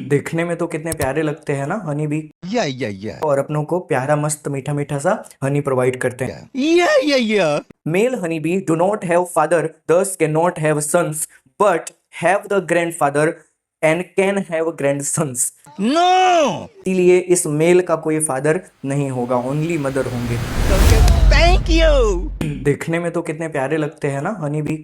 देखने में तो कितने प्यारे लगते हैं ना हनी बी। Yeah. और अपनों को प्यारा मस्त मीठा मीठा सा हनी प्रोवाइड करते हैं। Yeah. Male honey bee do not have father thus can not have sons but have the grandfather and can have grandsons. No! इसीलिए इस मेल का कोई फादर नहीं होगा, ओनली मदर होंगे। Thank you! देखने में तो कितने प्यारे लगते हैं ना हनी बी।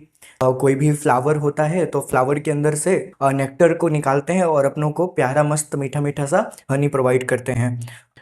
कोई भी फ्लावर होता है तो फ्लावर के अंदर से नेक्टर को निकालते हैं और अपनों को प्यारा मस्त मीठा मीठा सा हनी प्रोवाइड करते हैं।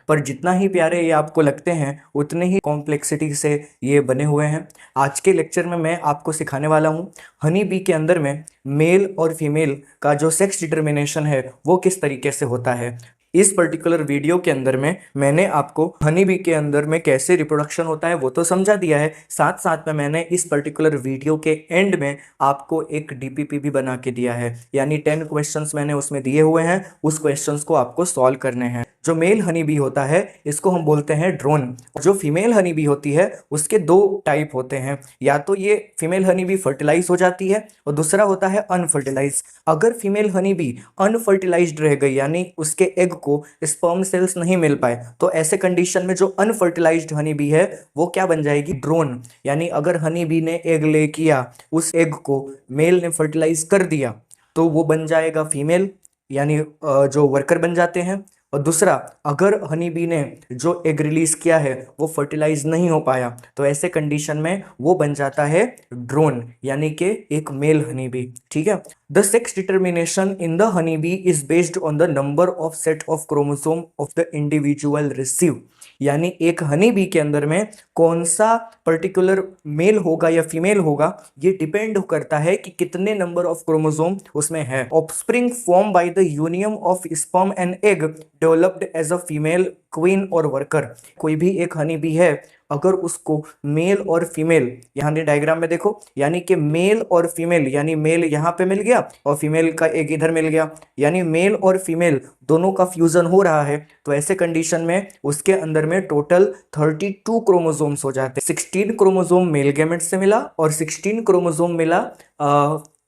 पर जितना ही प्यारे ये आपको लगते हैं उतने ही कॉम्प्लेक्सिटी से ये बने हुए हैं। आज के लेक्चर में मैं आपको सिखाने वाला हूँ हनी बी के अंदर में मेल और फीमेल का जो सेक्स डिटर्मिनेशन है वो किस तरीके से होता है। इस पर्टिकुलर वीडियो के अंदर में मैंने आपको हनी बी के अंदर में कैसे रिप्रोडक्शन होता है वो तो समझा दिया है, साथ साथ में मैंने इस पर्टिकुलर वीडियो के एंड में आपको एक डीपीपी भी बना के दिया है, यानी 10 क्वेश्चंस मैंने उसमें दिए हुए हैं। उस क्वेश्चंस को आपको सॉल्व करने हैं। जो मेल हनी बी होता है इसको हम बोलते हैं ड्रोन। जो फीमेल हनी बी होती है उसके दो टाइप होते हैं, या तो ये फीमेल हनी बी फर्टिलाइज हो जाती है और दूसरा होता है अनफर्टिलाइज। अगर फीमेल हनी बी अनफर्टिलाइज्ड रह गई यानी उसके एग को स्पर्म सेल्स नहीं मिल पाए तो ऐसे कंडीशन में जो अनफर्टिलाइज्ड हनी बी है वो क्या बन जाएगी, ड्रोन। यानी अगर हनी बी ने एग ले किया, उस एग को मेल ने फर्टिलाइज कर दिया तो वो बन जाएगा फीमेल, यानी जो वर्कर बन जाते हैं। और दूसरा, अगर हनी बी ने जो एग रिलीज किया है वो फर्टिलाइज नहीं हो पाया तो ऐसे कंडीशन में वो बन जाता है ड्रोन, यानी कि एक मेल हनी बी। ठीक है। The sex determination in the honey bee is based on the number of set of chromosome of the individual receive. यानी एक हनी बी के अंदर में कौन सा पर्टिकुलर मेल होगा या फीमेल होगा ये डिपेंड करता है कि कितने नंबर ऑफ क्रोमोसोम उसमें है। Offspring form by the union of sperm and egg developed as a female queen और वर्कर। कोई भी एक हनी बी है, अगर उसको मेल और फीमेल, यहाँ डायग्राम में देखो, यानी कि मेल और फीमेल, यानी मेल यहाँ पे मिल गया और फीमेल का एक इधर मिल गया, यानी मेल और फीमेल दोनों का फ्यूजन हो रहा है। तो ऐसे कंडीशन में उसके अंदर में टोटल 32 क्रोमोसोम्स हो जाते हैं। 16 क्रोमोसोम मेल गैमेट से मिला और 16 क्रोमोसोम मिला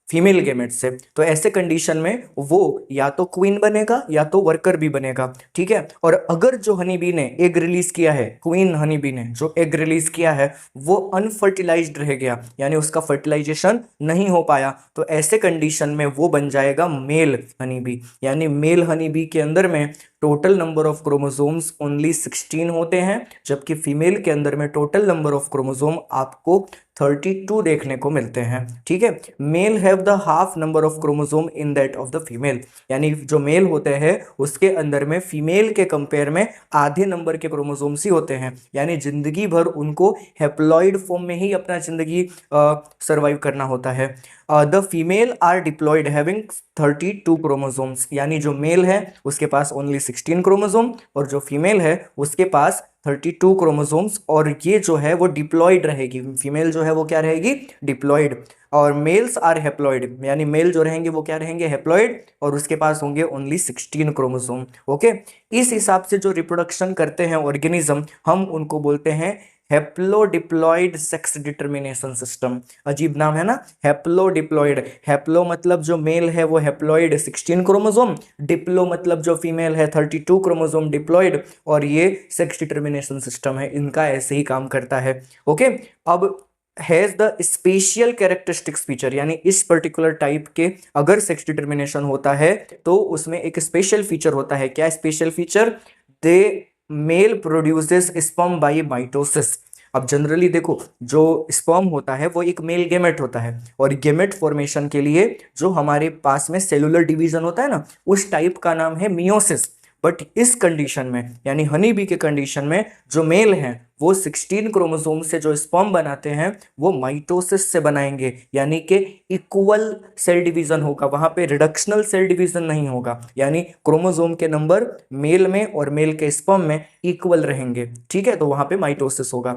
फीमेल गैमेट से। तो ऐसे कंडीशन में वो या तो क्वीन बनेगा या तो वर्कर भी बनेगा। ठीक है। और अगर जो हनी बी ने एग रिलीज किया है, क्वीन हनी बी ने जो एग रिलीज किया है वो अनफर्टिलाइज्ड रह गया, यानी उसका फर्टिलाइजेशन नहीं हो पाया, तो ऐसे कंडीशन में वो बन जाएगा मेल हनी बी। यानी मेल हनी बी के अंदर में total number of chromosomes only 16 होते हैं, जबकि फीमेल के अंदर में टोटल नंबर ऑफ क्रोमोसोम आपको 32 देखने को मिलते हैं। ठीक है। Male have the half number of chromosome in that of the female. यानी जो मेल होते हैं उसके अंदर में फीमेल के कंपेयर में आधे नंबर के क्रोमोसोम्स ही होते हैं, यानी जिंदगी भर उनको हेप्लॉइड फॉर्म में ही अपना जिंदगी सर्वाइव करना होता है। The female are diploid having 32 chromosomes. यानी जो मेल है उसके पास ओनली 16 क्रोमोसोम और जो फीमेल है उसके पास 32 क्रोमोसोम्स, और ये जो है वो डिप्लॉयड रहेगी। फीमेल जो है वो क्या रहेगी, डिप्लॉयड। और मेल्स आर हेप्लॉयड, यानी मेल जो रहेंगे वो क्या रहेंगे, हेप्लॉयड, और उसके पास होंगे ओनली 16 क्रोमोसोम। ओके। इस हिसाब से जो रिप्रोडक्शन करते हैं ऑर्गेनिज्म, हम उनको बोलते हैं हेप्लोडिप्लॉयड सेक्स डिटर्मिनेशन सिस्टम। अजीब नाम है ना, हेप्लोडिप्लॉयड। हेप्लो मतलब जो मेल है वो हेप्लॉयड 16 क्रोमोसोम, डिप्लो मतलब जो फीमेल है 32 क्रोमोसोम डिप्लॉयड, और ये सेक्स डिटर्मिनेशन सिस्टम है, इनका ऐसे ही काम करता है। ओके। अब has the special characteristics feature, यानी इस पर्टिकुलर टाइप के अगर सेक्स डिटर्मिनेशन होता है तो उसमें एक स्पेशल फीचर होता है। क्या special feature, they male produces sperm by mitosis. अब जनरली देखो, जो स्पर्म होता है वो एक मेल गेमेट होता है, और गेमेट फॉर्मेशन के लिए जो हमारे पास में सेलुलर डिवीजन होता है ना, उस टाइप का नाम है मियोसिस। बट इस कंडीशन में, यानी हनी बी के कंडीशन में, जो मेल हैं वो 16 क्रोमोसोम से जो स्पर्म बनाते हैं वो माइटोसिस से बनाएंगे, यानी कि इक्वल सेल डिवीजन होगा, वहां पे रिडक्शनल सेल डिवीजन नहीं होगा, यानी क्रोमोसोम के नंबर मेल में और मेल के स्पर्म में इक्वल रहेंगे। ठीक है। तो वहां पे माइटोसिस होगा।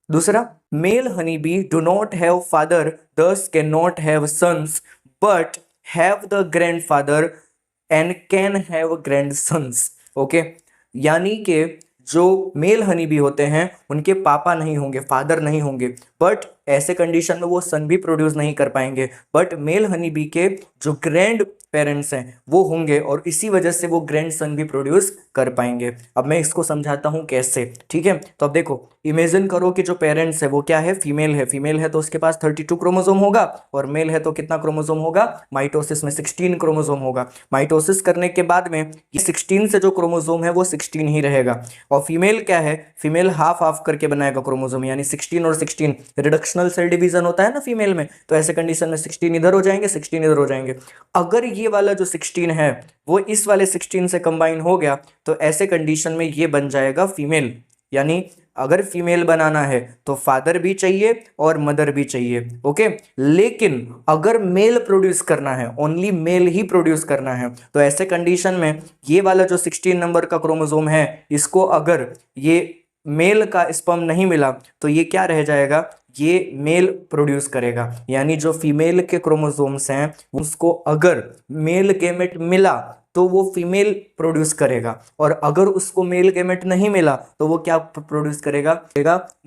दूसरा, male honey bee do not have father thus can not have sons but have the grandfather and can have grandsons. Okay. यानी कि जो मेल हनी बी होते हैं उनके पापा नहीं होंगे, फादर नहीं होंगे, बट ऐसे कंडीशन में वो सन भी प्रोड्यूस नहीं कर पाएंगे, बट मेल हनी बी के जो ग्रैंड पेरेंट्स हैं वो होंगे और इसी वजह से वो ग्रैंड सन भी प्रोड्यूस कर पाएंगे। अब मैं इसको समझाता हूँ कैसे, ठीक है। तो अब देखो, इमेजिन करो कि जो पेरेंट्स है वो क्या है, फीमेल है तो उसके पास 32 क्रोमोसोम होगा, और मेल है तो कितना क्रोमोसोम होगा, माइटोसिस में 16 क्रोमोसोम होगा। माइटोसिस करने के बाद में ये 16 से जो क्रोमोसोम है वो 16 ही रहेगा, और फीमेल क्या है, फीमेल हाफ हाफ करके बनाएगा क्रोमोसोम, यानी 16 और 16 रिडक्शनल सेल डिवीजन होता है ना फीमेल में, तो ऐसे कंडीशन में 16 इधर हो जाएंगे, 16 इधर हो जाएंगे। अगर ये वाला जो 16 है वो इस वाले 16 से कंबाइन हो गया तो ऐसे कंडीशन में ये बन जाएगा फीमेल। यानी अगर फीमेल बनाना है तो फादर भी चाहिए और मदर भी चाहिए, ओके। लेकिन अगर मेल प्रोड्यूस करना है, ओनली मेल ही प्रोड्यूस करना है, तो ऐसे कंडीशन में ये वाला जो 16 नंबर का क्रोमोसोम है, इसको अगर ये मेल का स्पर्म नहीं मिला तो ये क्या रह जाएगा, ये मेल प्रोड्यूस करेगा। यानी जो फीमेल के क्रोमोसोम्स हैं उसको अगर मेल गैमेट मिला तो वो फीमेल प्रोड्यूस करेगा, और अगर उसको मेल गैमेट नहीं मिला तो वो क्या प्रोड्यूस करेगा,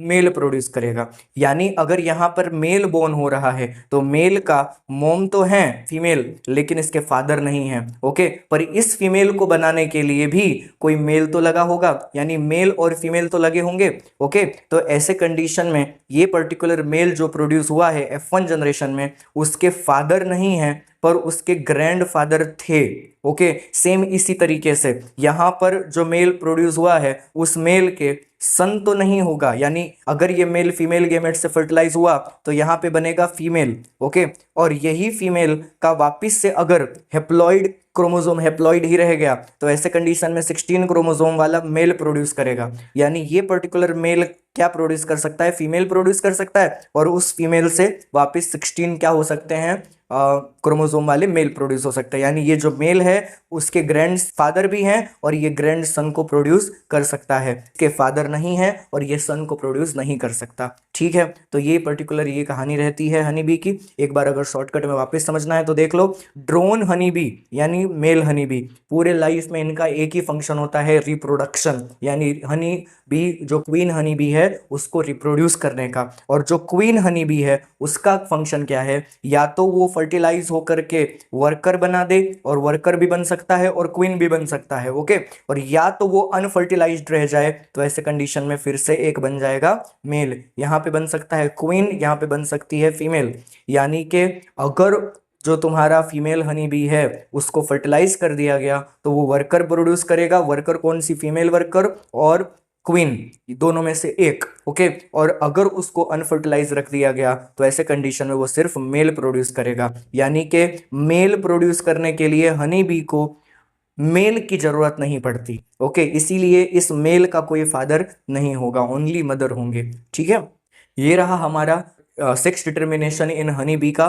मेल प्रोड्यूस करेगा। यानी अगर यहाँ पर मेल बोर्न हो रहा है तो मेल का मोम तो है फीमेल, लेकिन इसके फादर नहीं है, ओके। पर इस फीमेल को बनाने के लिए भी कोई मेल तो लगा होगा, यानी मेल और फीमेल तो लगे होंगे, ओके। तो ऐसे कंडीशन में ये पर्टिकुलर मेल जो प्रोड्यूस हुआ है F1 जनरेशन में, उसके फादर नहीं है पर उसके ग्रैंड फादर थे, ओके। सेम इसी तरीके से यहाँ पर जो मेल प्रोड्यूस हुआ है उस मेल के सन तो नहीं होगा, यानी अगर ये मेल फीमेल गैमेट से फर्टिलाइज हुआ तो यहाँ पे बनेगा फीमेल, ओके। और यही फीमेल का वापिस से अगर हेप्लॉइड क्रोमोसोम हेप्लॉइड ही रह गया तो ऐसे कंडीशन में 16 क्रोमोसोम वाला मेल प्रोड्यूस करेगा। यानी ये पर्टिकुलर मेल क्या प्रोड्यूस कर सकता है, फीमेल प्रोड्यूस कर सकता है, और उस फीमेल से वापस 16 क्या हो सकते हैं, क्रोमोसोम वाले मेल प्रोड्यूस हो सकते हैं। यानी ये जो मेल है उसके ग्रैंड फादर भी हैं और ये ग्रैंड सन को प्रोड्यूस कर सकता है, इसके फादर नहीं है और ये सन को प्रोड्यूस नहीं कर सकता, ठीक है। तो ये पर्टिकुलर ये कहानी रहती है हनी बी की। एक बार अगर शॉर्टकट में वापस समझना है तो देख लो, ड्रोन हनी बी यानी मेल हनी बी, पूरे लाइफ में इनका एक ही फंक्शन होता है, रिप्रोडक्शन। यानी हनी बी जो क्वीन हनी बी है उसको रिप्रोड्यूस करने का, और जो क्वीन हनी बी है उसका फंक्शन क्या है, या तो वो फर्टिलाइज होकर के वर्कर बना दे, और वर्कर भी बन सकता है और क्वीन भी बन सकता है, ओके। और या तो वो अनफर्टिलाइज्ड रह जाए तो ऐसे कंडीशन में फिर से एक बन जाएगा मेल, यहाँ पे बन सकता है क्वीन, यहाँ पे बन सकती है फीमेल। यानी कि अगर जो तुम्हारा फीमेल हनी बी है उसको फर्टिलाइज कर दिया गया तो वो वर्कर प्रोड्यूस करेगा, वर्कर कौन सी, फीमेल वर्कर और क्वीन, दोनों में से एक, ओके। और अगर उसको अनफर्टिलाइज रख दिया गया तो ऐसे कंडीशन में वो सिर्फ मेल प्रोड्यूस करेगा। यानी कि मेल प्रोड्यूस करने के लिए हनी बी को मेल की जरूरत नहीं पड़ती, ओके। इसीलिए इस मेल का कोई फादर नहीं होगा, ओनली मदर होंगे, ठीक है। ये रहा हमारा sex determination in honey bee का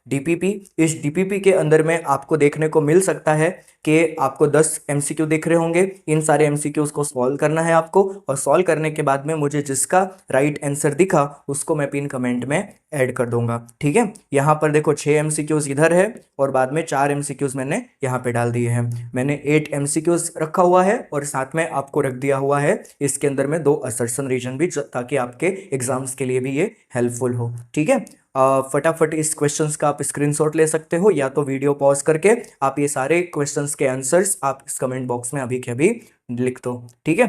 डीपीपी। इस डीपीपी के अंदर में आपको देखने को मिल सकता है कि आपको 10 एमसीक्यू दिख रहे होंगे। इन सारे एमसीक्यूज को सॉल्व करना है आपको, और सॉल्व करने के बाद में मुझे जिसका राइट आंसर दिखा उसको मैं पिन कमेंट में ऐड कर दूंगा, ठीक है। यहाँ पर देखो 6 एमसीक्यूज इधर है और बाद में 4 एमसीक्यूज मैंने यहाँ पे डाल दिए हैं। मैंने 8 एमसीक्यूज रखा हुआ है और साथ में आपको रख दिया हुआ है इसके अंदर में 2 असर्शन रीजन भी, ताकि आपके एग्जाम्स के लिए भी ये हेल्पफुल हो, ठीक है। फटाफट इस क्वेश्चंस का आप स्क्रीनशॉट ले सकते हो, या तो वीडियो पॉज करके आप ये सारे क्वेश्चंस के आंसर्स आप इस कमेंट बॉक्स में अभी के अभी लिख दो, ठीक है।